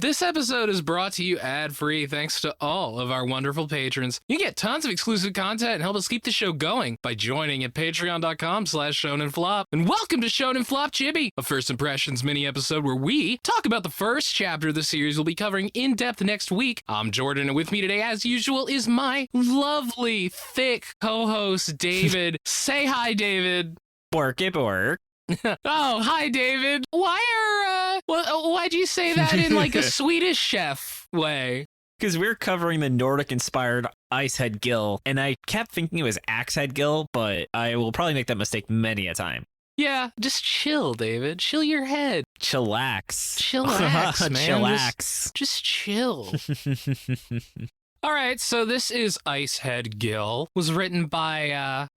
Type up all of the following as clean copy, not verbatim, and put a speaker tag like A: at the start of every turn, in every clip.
A: This episode is brought to you ad-free thanks to all of our wonderful patrons. You get tons of exclusive content and help us keep the show going by joining at patreon.com/shonenflop. And welcome to Shonen Flop Chibi, a first impressions mini episode where we talk about the first chapter of the series we'll be covering in depth next week. I'm Jordan, and with me today, as usual, is my lovely, thick co-host, David. Say hi, David.
B: Work.
A: Oh, hi, David. Why'd you say that in like a Swedish chef way?
B: Because we're covering the Nordic-inspired Ice-Head Gill, and I kept thinking it was Axe-Head Gill, but I will probably make that mistake many a time.
A: Yeah, just chill, David. Chill your head.
B: Chillax.
A: Chillax, man.
B: Chillax.
A: Just chill. All right, so this is Ice-Head Gill. Was written by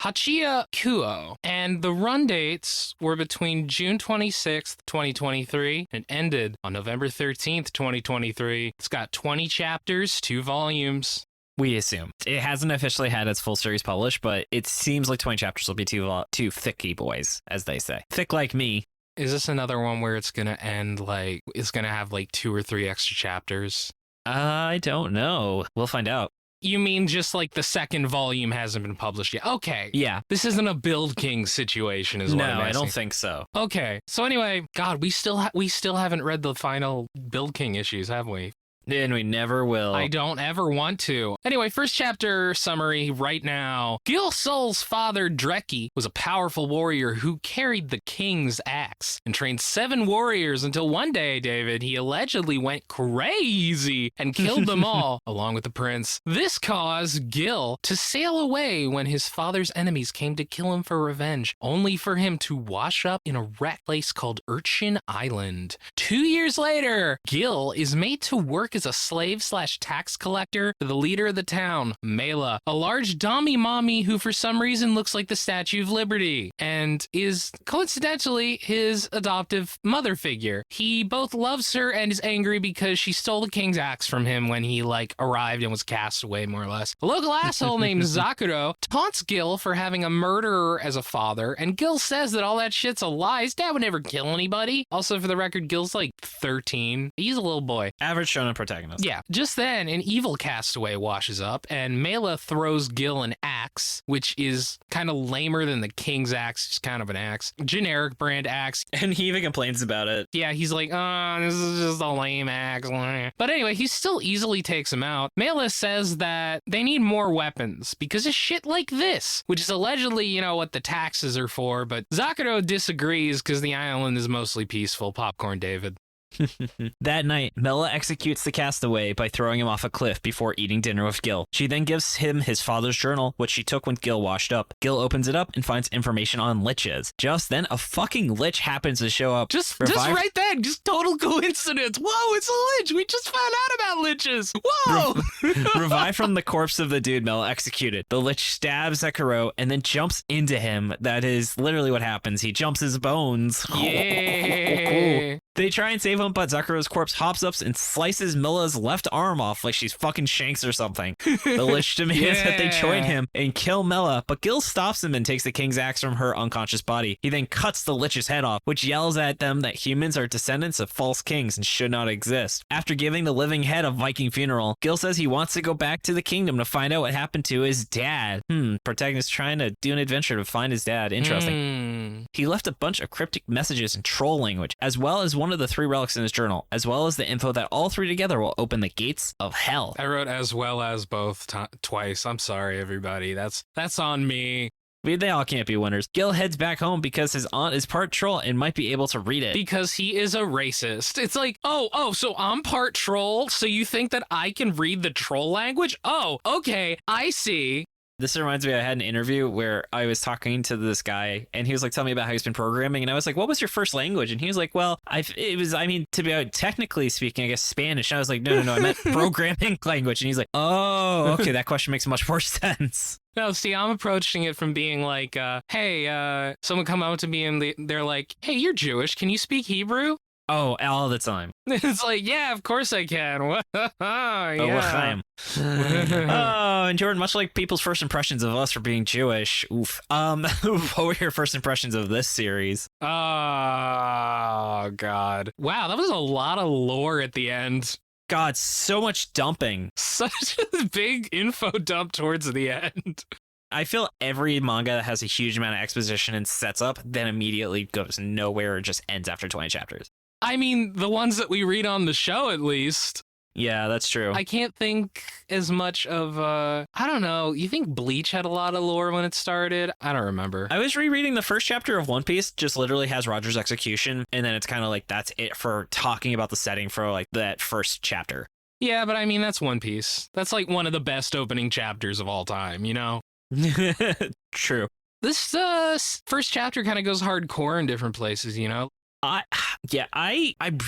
A: Hachiya Ikuo, and the run dates were between June 26th, 2023, and ended on November 13th, 2023. It's got 20 chapters, 2 volumes.
B: We assume. It hasn't officially had its full series published, but it seems like 20 chapters will be two thicky boys, as they say. Thick like me.
A: Is this another one where it's going to end like, it's going to have like 2 or 3 extra chapters?
B: I don't know. We'll find out.
A: You mean just like the second volume hasn't been published yet? Okay.
B: Yeah.
A: This isn't a Build King situation, is what I'm asking.
B: No, I don't think so.
A: Okay. So anyway, God, we still haven't read the final Build King issues, have we?
B: And we never will.
A: I don't ever want to. Anyway, first chapter summary right now. Gill Sol's father, Dreki, was a powerful warrior who carried the king's axe and trained 7 warriors until one day, David, he allegedly went crazy and killed them all, along with the prince. This caused Gill to sail away when his father's enemies came to kill him for revenge, only for him to wash up in a wrecked place called Urchin Island. 2 years later, Gill is made to work as a slave/tax collector for the leader of the town, Mela, a large dummy mommy who for some reason looks like the Statue of Liberty and is coincidentally his adoptive mother figure. He both loves her and is angry because she stole the king's axe from him when he arrived and was cast away, more or less. A local asshole named Zakuro taunts Gill for having a murderer as a father, and Gill says that all that shit's a lie. His dad would never kill anybody. Also, for the record, Gill's 13. He's a little boy.
B: Average shonen protagonist.
A: Yeah. Just then, an evil castaway washes up, and Mela throws Gill an axe, which is kind of lamer than the king's axe. It's kind of an axe. Generic brand axe.
B: And he even complains about it.
A: Yeah, he's like, oh, this is just a lame axe. But anyway, he still easily takes him out. Mela says that they need more weapons because of shit like this, which is allegedly, what the taxes are for. But Zakuro disagrees because the island is mostly peaceful. Popcorn, David.
B: That night, Mela executes the castaway by throwing him off a cliff before eating dinner with Gill. She then gives him his father's journal, which she took when Gill washed up. Gill opens it up and finds information on liches. Just then, a fucking lich happens to show up.
A: Just right then, just total coincidence. Whoa, it's a lich. We just found out about liches. Whoa!
B: Revived from the corpse of the dude Mela executed. The lich stabs Zekiro and then jumps into him. That is literally what happens. He jumps his bones.
A: Yeah.
B: They try and save him, but Zakuro's corpse hops up and slices Mela's left arm off like she's fucking Shanks or something. The lich demands that they join him and kill Mela, but Gill stops him and takes the king's axe from her unconscious body. He then cuts the lich's head off, which yells at them that humans are descendants of false kings and should not exist. After giving the living head a Viking funeral, Gill says he wants to go back to the kingdom to find out what happened to his dad. Protagonist trying to do an adventure to find his dad. Interesting. He left a bunch of cryptic messages in troll language, as well as one of the 3 relics in his journal, as well as the info that all 3 together will open the gates of hell.
A: I wrote as well as both twice. I'm sorry, everybody. That's on me.
B: They all can't be winners. Gill heads back home because his aunt is part troll and might be able to read it.
A: Because he is a racist. It's like, so I'm part troll, so you think that I can read the troll language? Oh, okay, I see.
B: This reminds me, I had an interview where I was talking to this guy and he was like, tell me about how he's been programming. And I was like, what was your first language? And he was like, well, technically speaking, I guess Spanish. And I was like, no, I meant programming language. And he's like, oh, okay, that question makes much more sense.
A: No, see, I'm approaching it from being like, hey, someone come up to me and they're like, hey, you're Jewish. Can you speak Hebrew?
B: Oh, all the time.
A: It's like, yeah, of course I can.
B: Oh,
A: Yeah.
B: l'chaim. Oh, and Jordan, much like people's first impressions of us for being Jewish, oof. What were your first impressions of this series?
A: Oh, God. Wow, that was a lot of lore at the end.
B: God, so much dumping.
A: Such a big info dump towards the end.
B: I feel every manga that has a huge amount of exposition and sets up, then immediately goes nowhere or just ends after 20 chapters.
A: I mean, the ones that we read on the show, at least.
B: Yeah, that's true.
A: I can't think as much of, I don't know. You think Bleach had a lot of lore when it started? I don't remember.
B: I was rereading the first chapter of One Piece, just literally has Roger's execution, and then it's kind of like that's it for talking about the setting for like that first chapter.
A: Yeah, but I mean, that's One Piece. That's like one of the best opening chapters of all time, you know?
B: True.
A: This first chapter kind of goes hardcore in different places, you know?
B: I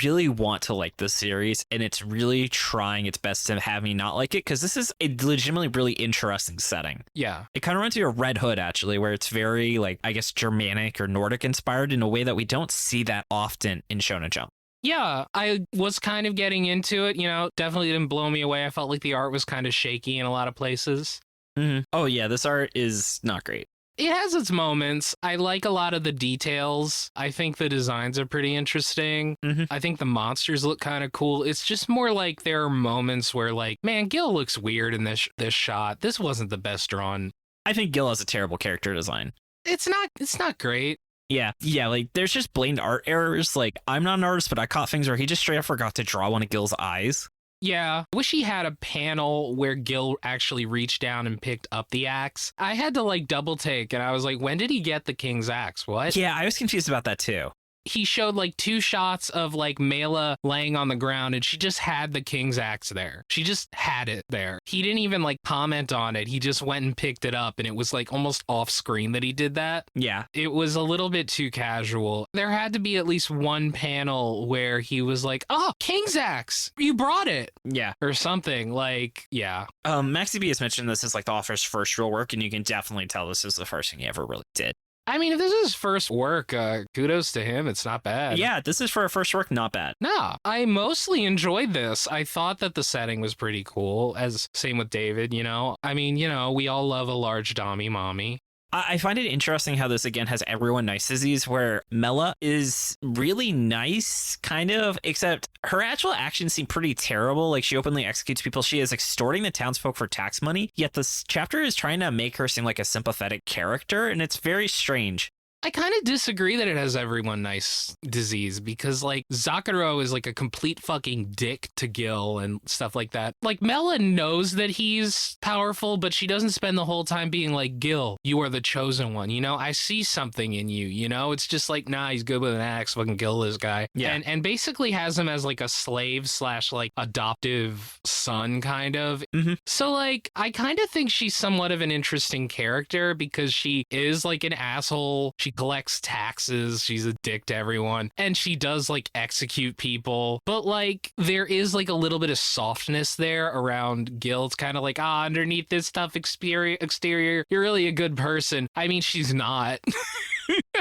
B: really want to like this series, and it's really trying its best to have me not like it, because this is a legitimately really interesting setting.
A: Yeah.
B: It kind of reminds me of Red Hood, actually, where it's very, like, I guess, Germanic or Nordic inspired in a way that we don't see that often in Shonen Jump.
A: Yeah, I was kind of getting into it, you know, definitely didn't blow me away. I felt like the art was kind of shaky in a lot of places.
B: Mm-hmm. Oh, yeah, this art is not great.
A: It has its moments. I like a lot of the details. I think the designs are pretty interesting.
B: Mm-hmm.
A: I think the monsters look kind of cool. It's just more like there are moments where, like, man, Gill looks weird in this shot. This wasn't the best drawn.
B: I think Gill has a terrible character design.
A: It's not great.
B: Yeah, like, there's just blatant art errors. Like, I'm not an artist, but I caught things where he just straight up forgot to draw one of Gill's eyes.
A: Yeah, wish he had a panel where Gill actually reached down and picked up the axe. I had to like double take and I was like, when did he get the king's axe? What?
B: Yeah, I was confused about that too.
A: He showed like 2 shots of like Mela laying on the ground and she just had the king's axe there. She just had it there. He didn't even like comment on it. He just went and picked it up and it was like almost off screen that he did that.
B: Yeah.
A: It was a little bit too casual. There had to be at least one panel where he was like, oh, king's axe, you brought it.
B: Yeah.
A: Or something like, yeah.
B: Maxi B has mentioned this is like the author's first real work, and you can definitely tell this is the first thing he ever really did.
A: I mean, if this is his first work, kudos to him. It's not bad.
B: Yeah, this is for a first work, not bad.
A: No, I mostly enjoyed this. I thought that the setting was pretty cool, as same with David, you know? I mean, you know, we all love a large dommy mommy.
B: I find it interesting how this, again, has everyone nice disease, where Mela is really nice, kind of, except her actual actions seem pretty terrible. Like, she openly executes people. She is extorting the townsfolk for tax money, yet this chapter is trying to make her seem like a sympathetic character, and it's very strange.
A: I kind of disagree that it has everyone nice disease because, like, Zakuro is like a complete fucking dick to Gill and stuff like that. Like, Mela knows that he's powerful, but she doesn't spend the whole time being like, Gill, you are the chosen one. You know, I see something in you, you know? It's just like, nah, he's good with an axe, fucking kill this guy.
B: Yeah.
A: And basically has him as like a slave / like adoptive son, kind of.
B: Mm-hmm.
A: So, like, I kind of think she's somewhat of an interesting character because she is like an asshole. She collects taxes, she's a dick to everyone, and she does like execute people, but like there is like a little bit of softness there around Gill. It's kind of like, underneath this tough exterior, you're really a good person. I mean, she's not.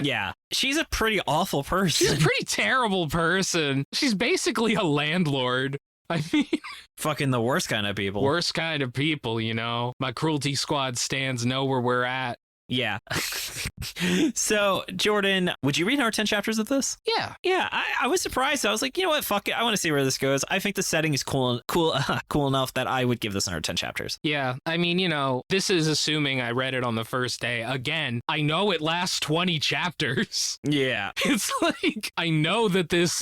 B: Yeah, she's a pretty awful person.
A: She's a pretty terrible person. She's basically a landlord. I mean,
B: fucking the worst kind of people.
A: Worst kind of people, you know. My cruelty squad stands know where we're at.
B: Yeah. So, Jordan, would you read our 10 chapters of this?
A: Yeah.
B: Yeah, I was surprised. I was like, you know what? Fuck it. I want to see where this goes. I think the setting is cool enough that I would give this another 10 chapters.
A: Yeah. I mean, you know, this is assuming I read it on the first day. Again, I know it lasts 20 chapters.
B: Yeah.
A: It's like, I know that this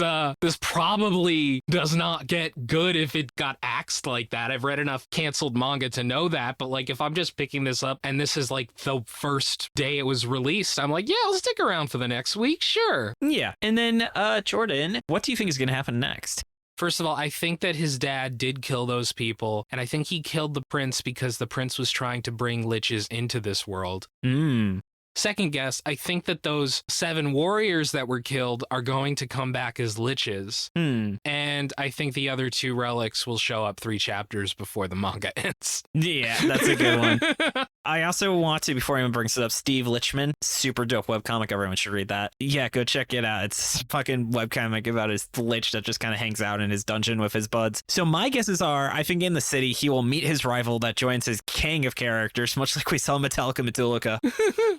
A: probably does not get good if it got axed like that. I've read enough canceled manga to know that, but like if I'm just picking this up and this is like the first day it was released, I'm like, yeah, I'll stick around for the next week, sure.
B: Yeah. And then, Jordan, what do you think is going to happen next?
A: First of all, I think that his dad did kill those people, and I think he killed the prince because the prince was trying to bring liches into this world. Second guess, I think that those 7 warriors that were killed are going to come back as liches. And I think the other 2 relics will show up 3 chapters before the manga ends.
B: Yeah, that's a good one. I also want to, before anyone brings it up, Steve Lichman, super dope webcomic. Everyone should read that. Yeah, go check it out. It's a fucking webcomic about his lich that just kind of hangs out in his dungeon with his buds. So my guesses are, I think in the city, he will meet his rival that joins his king of characters, much like we saw Metallica Metallica.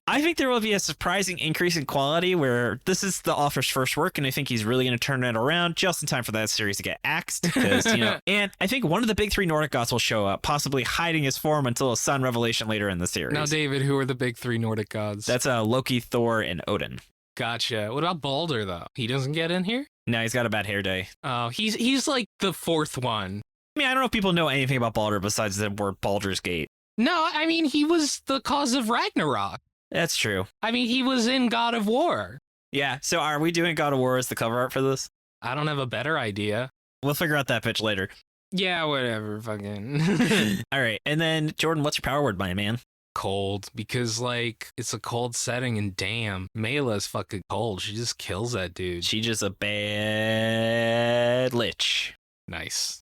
B: I think there will be a surprising increase in quality where this is the author's first work, and I think he's really going to turn it around just in time for that series to get axed. Because, and I think one of the big 3 Nordic gods will show up, possibly hiding his form until a sun revelation later in the series.
A: Now, David, who are the big 3 Nordic gods?
B: That's Loki, Thor, and Odin.
A: Gotcha. What about Baldur, though? He doesn't get in here?
B: No, he's got a bad hair day.
A: Oh, he's like the 4th one.
B: I mean, I don't know if people know anything about Baldur besides the word Baldur's Gate.
A: No, I mean, he was the cause of Ragnarok.
B: That's true.
A: I mean, he was in God of War.
B: Yeah, so are we doing God of War as the cover art for this?
A: I don't have a better idea.
B: We'll figure out that pitch later.
A: Yeah, whatever, fucking.
B: All right, and then, Jordan, what's your power word, my man?
A: Cold, because, like, it's a cold setting, and damn, Mela's fucking cold. She just kills that dude.
B: She's just a bad lich.
A: Nice.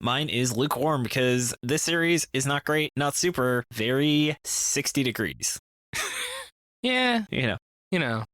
B: Mine is lukewarm because this series is not great, not super, very 60 degrees.
A: Yeah.
B: You know.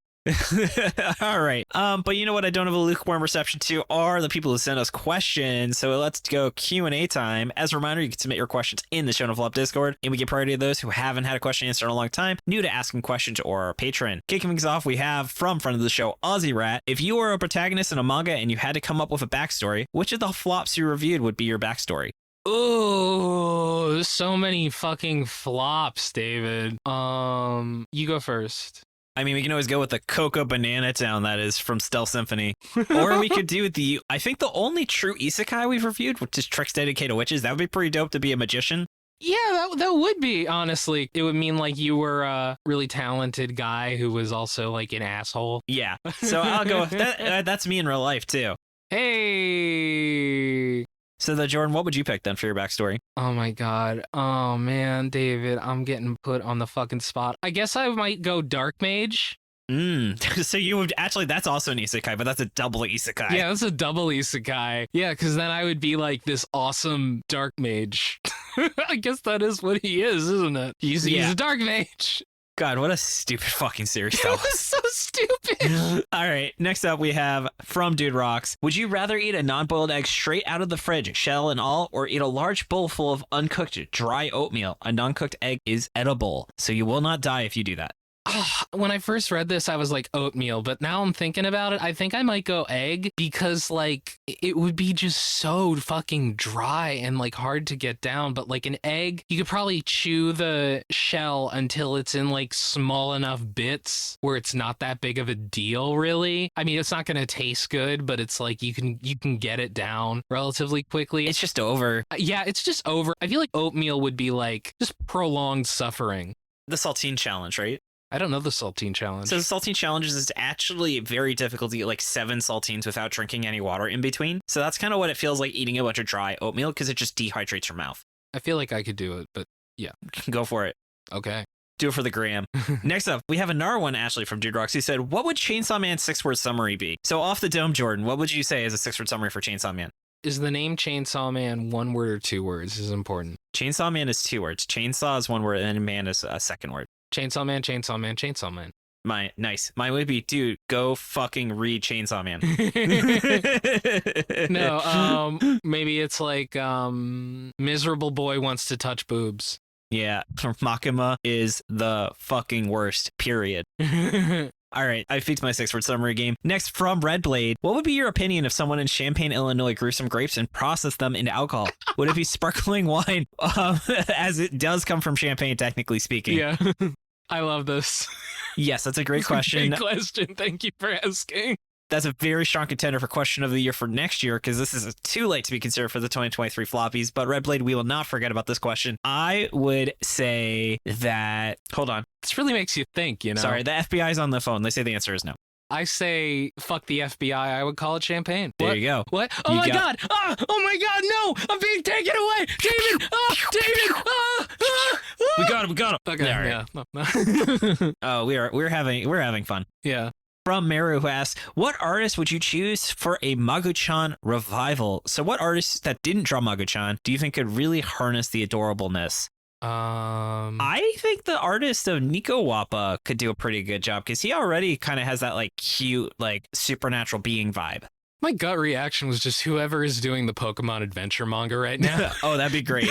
B: All right. But you know what I don't have a lukewarm reception to are the people who send us questions. So let's go Q&A time. As a reminder, you can submit your questions in the Shonen Flop Discord, and we get priority of those who haven't had a question answered in a long time, new to asking questions, or our patron. Kicking things off, we have from friend of the show, Aussie Rat. If you were a protagonist in a manga and you had to come up with a backstory, which of the flops you reviewed would be your backstory?
A: Oh, so many fucking flops, David. You go first.
B: I mean, we can always go with the Cocoa Banana Town that is from Stealth Symphony. Or we could do I think the only true isekai we've reviewed, which is Tricks Dedicated to Witches. That would be pretty dope to be a magician.
A: Yeah, that would be, honestly. It would mean like you were a really talented guy who was also like an asshole.
B: Yeah, so I'll go with that. That's me in real life, too.
A: Hey!
B: So, Jordan, what would you pick then for your backstory?
A: Oh my god. Oh man, David, I'm getting put on the fucking spot. I guess I might go Dark Mage.
B: So you would actually, that's also an isekai, but that's a double isekai.
A: Yeah, that's a double isekai. Yeah, because then I would be like this awesome Dark Mage. I guess that is what he is, isn't it? He's a Dark Mage.
B: God, what a stupid fucking series that was.
A: It was so stupid.
B: All right, next up we have from Dude Rocks. Would you rather eat a non-boiled egg straight out of the fridge, shell and all, or eat a large bowl full of uncooked dry oatmeal? A non-cooked egg is edible, so you will not die if you do that.
A: When I first read this, I was like oatmeal, but now I'm thinking about it. I think I might go egg because like it would be just so fucking dry and like hard to get down. But like an egg, you could probably chew the shell until it's in like small enough bits where it's not that big of a deal, really. I mean, it's not going to taste good, but it's like you can get it down relatively quickly.
B: It's just over.
A: Yeah, it's just over. I feel like oatmeal would be like just prolonged suffering.
B: The Saltine Challenge, right?
A: I don't know the Saltine Challenge.
B: So the Saltine Challenge is actually very difficult to get like 7 saltines without drinking any water in between. So that's kind of what it feels like eating a bunch of dry oatmeal because it just dehydrates your mouth.
A: I feel like I could do it, but yeah.
B: Go for it.
A: Okay.
B: Do it for the gram. Next up, we have another one, Ashley from Dude Rocks, who said, what would Chainsaw Man's 6-word summary be? So off the dome, Jordan, what would you say is a 6-word summary for Chainsaw Man?
A: Is the name Chainsaw Man 1 word or 2 words? This is important.
B: Chainsaw Man is 2 words. Chainsaw is 1 word, and man is a 2nd word.
A: Chainsaw Man, Chainsaw Man, Chainsaw Man.
B: Nice. Mine would be, dude, go fucking read Chainsaw Man.
A: No, maybe it's like, miserable boy wants to touch boobs.
B: Yeah, Makima is the fucking worst, period. All right, I fixed my 6-word summary game. Next, from Red Blade, what would be your opinion if someone in Champaign, Illinois grew some grapes and processed them into alcohol? Would it be sparkling wine? As it does come from Champagne, technically speaking.
A: Yeah, I love this.
B: Yes, that's a great question.
A: Great question. Thank you for asking.
B: That's a very strong contender for question of the year for next year because this is too late to be considered for the 2023 floppies. But Red Blade, we will not forget about this question. I would say that... Hold on.
A: This really makes you think, you know?
B: Sorry, the FBI's on the phone. They say the answer is no.
A: I say, fuck the FBI. I would call it Champagne.
B: There
A: what?
B: you go.
A: What? Oh my God. Ah, oh my God. No, I'm being taken away. David. Ah, David. Ah, ah, ah.
B: We got We got him.
A: Okay,
B: Yeah,
A: yeah.
B: Oh, we're having fun.
A: Yeah.
B: From Meru, who asks, what artist would you choose for a Magu-chan revival? So what artists that didn't draw Magu-chan do you think could really harness the adorableness? I think the artist of Nico Wappa could do a pretty good job because he already kind of has that like cute, like supernatural being vibe.
A: My gut reaction was just whoever is doing the Pokemon adventure manga right now.
B: Oh, that'd be great.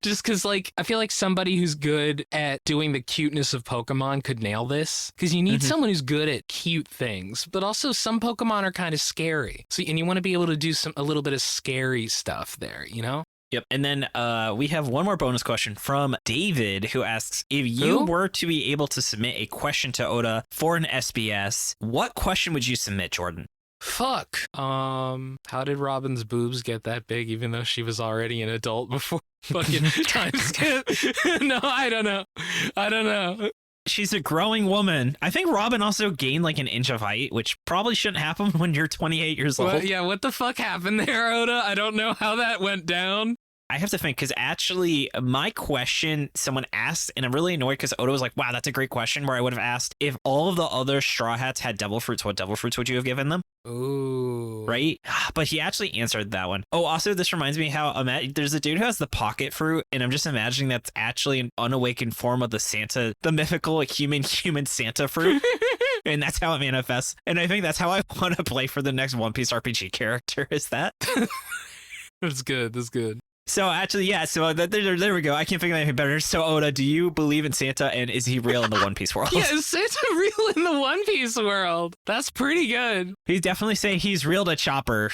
A: Just because, like, I feel like somebody who's good at doing the cuteness of Pokemon could nail this. Because you need someone who's good at cute things, but also some Pokemon are kind of scary. So, and you want to be able to do a little bit of scary stuff there, you know?
B: Yep. And then we have one more bonus question from David, who asks, if you were to be able to submit a question to Oda for an SBS, what question would you submit, Jordan?
A: Fuck. How did Robin's boobs get that big even though she was already an adult before fucking time skip? No, I don't know.
B: She's a growing woman. I think Robin also gained like an inch of height, which probably shouldn't happen when you're 28 years old.
A: Yeah, what the fuck happened there, Oda? I don't know how that went down.
B: I have to think because actually my question someone asked, and I'm really annoyed because Oda was like, wow, that's a great question, where I would have asked if all of the other Straw Hats had devil fruits, what devil fruits would you have given them?
A: Ooh.
B: Right? But he actually answered that one. Oh, also, this reminds me how there's a dude who has the pocket fruit, and I'm just imagining that's actually an unawakened form of the Santa, the mythical like, human Santa fruit. And that's how it manifests. And I think that's how I want to play for the next One Piece RPG character, is that?
A: That's good. That's good.
B: So actually, yeah, so there we go. I can't think of anything better. So Oda, do you believe in Santa, and is he real in the One Piece world?
A: Yeah, is Santa real in the One Piece world? That's pretty good.
B: He's definitely saying he's real to Chopper.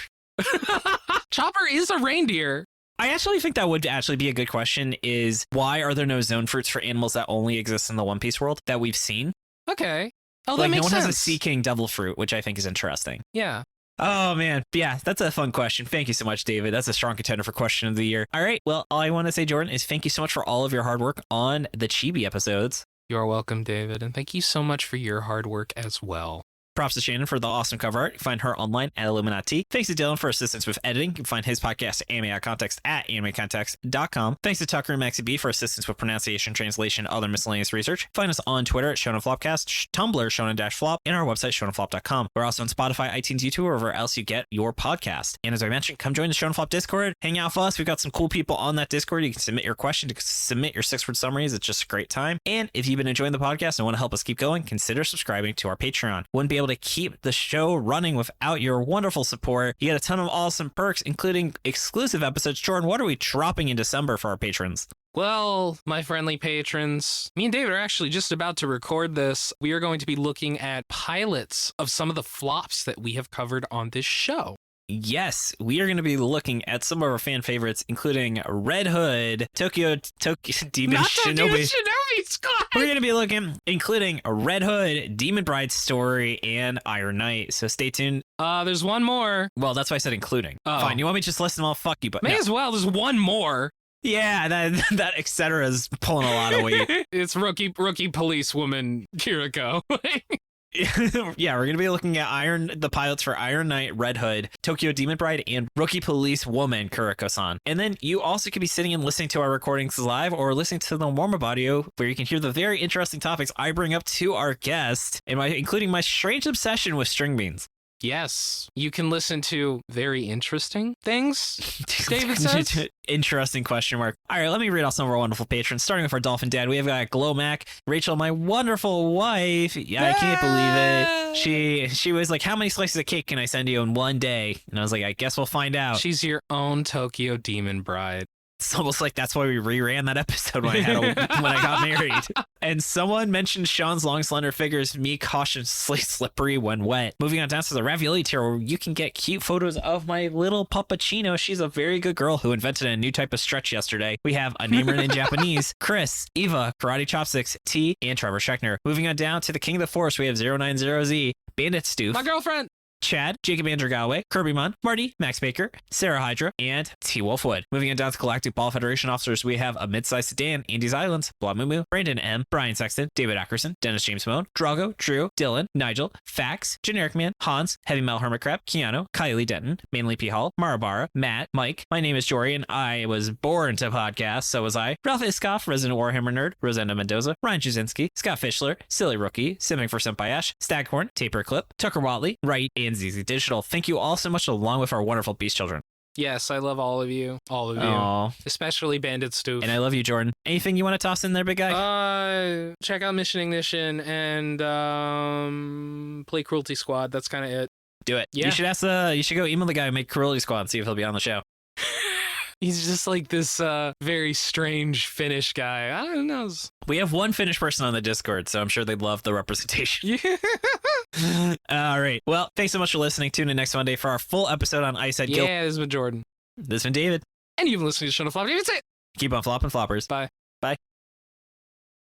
A: Chopper is a reindeer.
B: I actually think that would actually be a good question, is why are there no zone fruits for animals that only exist in the One Piece world that we've seen?
A: Okay. Oh, that
B: like,
A: makes
B: no one
A: sense.
B: has a Sea King devil fruit, which I think is interesting.
A: Yeah.
B: Oh, man. Yeah, that's a fun question. Thank you so much, David. That's a strong contender for question of the year. All right. Well, all I want to say, Jordan, is thank you so much for all of your hard work on the Chibi episodes.
A: You're welcome, David. And thank you so much for your hard work as well.
B: Props to Shannon for the awesome cover art. You can find her online at illuminyatea. Thanks to Dylan for assistance with editing. You can find his podcast, Anime Out Context, at animecontext.com. Thanks to Tucker and Maxie B for assistance with pronunciation, translation, other miscellaneous research. Find us on Twitter at ShonenFlopcast, Tumblr, Shonen-Flop, and our website, ShonenFlop.com. We're also on Spotify, iTunes, YouTube, or wherever else you get your podcast. And as I mentioned, come join the Shonen Flop Discord. Hang out with us. We've got some cool people on that Discord. You can submit your question, to submit your 6-word summaries. It's just a great time. And if you've been enjoying the podcast and want to help us keep going, consider subscribing to our Patreon. Wouldn't be able to keep the show running without your wonderful support. You get a ton of awesome perks, including exclusive episodes. Jordan, what are we dropping in December for our patrons?
A: Well, my friendly patrons, me and David are actually just about to record this. We are going to be looking at pilots of some of the flops that we have covered on this show.
B: Yes, we are going to be looking at some of our fan favorites, including Red Hood, Tokyo Demon
A: Not
B: Shinobi.
A: Tokyo Shinobi Squad!
B: We're going to be looking, including Red Hood, Demon Bride Story, and Iron Knight. So stay tuned.
A: There's one more.
B: Well, that's why I said including.
A: Oh.
B: Fine, you want me to just list them all? Fuck you, but
A: May
B: no.
A: as well. There's one more.
B: Yeah, that et cetera is pulling a lot of weight.
A: It's rookie policewoman Kiriko.
B: Yeah, we're going to be looking at the pilots for Iron Knight, Red Hood, Tokyo Demon Bride, and Rookie Police Woman, Kuriko-san. And then you also could be sitting and listening to our recordings live or listening to the warm-up audio where you can hear the very interesting topics I bring up to our guest, including my strange obsession with string beans.
A: Yes, you can listen to very interesting things, David says.
B: Interesting question mark. All right, let me read off some of our wonderful patrons, starting with our dolphin dad. We have got Glowmac, Rachel, my wonderful wife. Yeah, I can't believe it. She was like, how many slices of cake can I send you in one day? And I was like, I guess we'll find out.
A: She's your own Tokyo Demon Bride.
B: It's almost like that's why we reran that episode when I got married. And someone mentioned Sean's long, slender figures, me cautiously slippery when wet. Moving on down to the ravioli tier, where you can get cute photos of my little Puppuccino. She's a very good girl who invented a new type of stretch yesterday. We have a name written in Japanese, Chris, Eva, Karate Chopsticks, T, and Trevor Schechner. Moving on down to the King of the Forest, we have 090Z, Bandit Stoof.
A: My girlfriend.
B: Chad, Jacob Andrew Galway, Kirby Munn, Marty, Max Baker, Sarah Hydra, and T. Wolfwood. Moving on down to Galactic Ball Federation officers, we have a mid-sized sedan, Andy's Islands, Blamumu, Brandon M, Brian Sexton, David Ackerson, Dennis James Moan, Drago, Drew, Dylan, Nigel, Fax, Generic Man, Hans, Heavy Metal Hermit Crab, Keanu, Kylie Denton, Manly P. Hall, Marabara, Matt, Mike. My name is Jory, and I was born to podcast, so was I. Ralph Iskoff, Resident Warhammer Nerd, Rosenda Mendoza, Ryan Jasinski, Scott Fischler, Silly Rookie, Simming for Senpai Ash, Staghorn, Taper Clip, Tucker Watley, Wright, and ZZ Digital. Thank you all so much, along with our wonderful Beast Children.
A: Yes, I love all of you. All of you.
B: Aww.
A: Especially Bandit Stoof.
B: And I love you, Jordan. Anything you want to toss in there, big guy?
A: Check out Mission Ignition and play Cruelty Squad. That's kind of it.
B: Do it.
A: Yeah.
B: You should go email the guy who made Cruelty Squad and see if he'll be on the show.
A: He's just like this very strange Finnish guy. I don't know.
B: We have one Finnish person on the Discord, so I'm sure they'd love the representation.
A: Yeah.
B: All right. Well, thanks so much for listening. Tune in next Monday for our full episode on Ice-Head Gill.
A: Yeah, this has been Jordan.
B: This has been David.
A: And you've been listening to Shonen Flop. David, say it.
B: Keep on flopping, floppers.
A: Bye.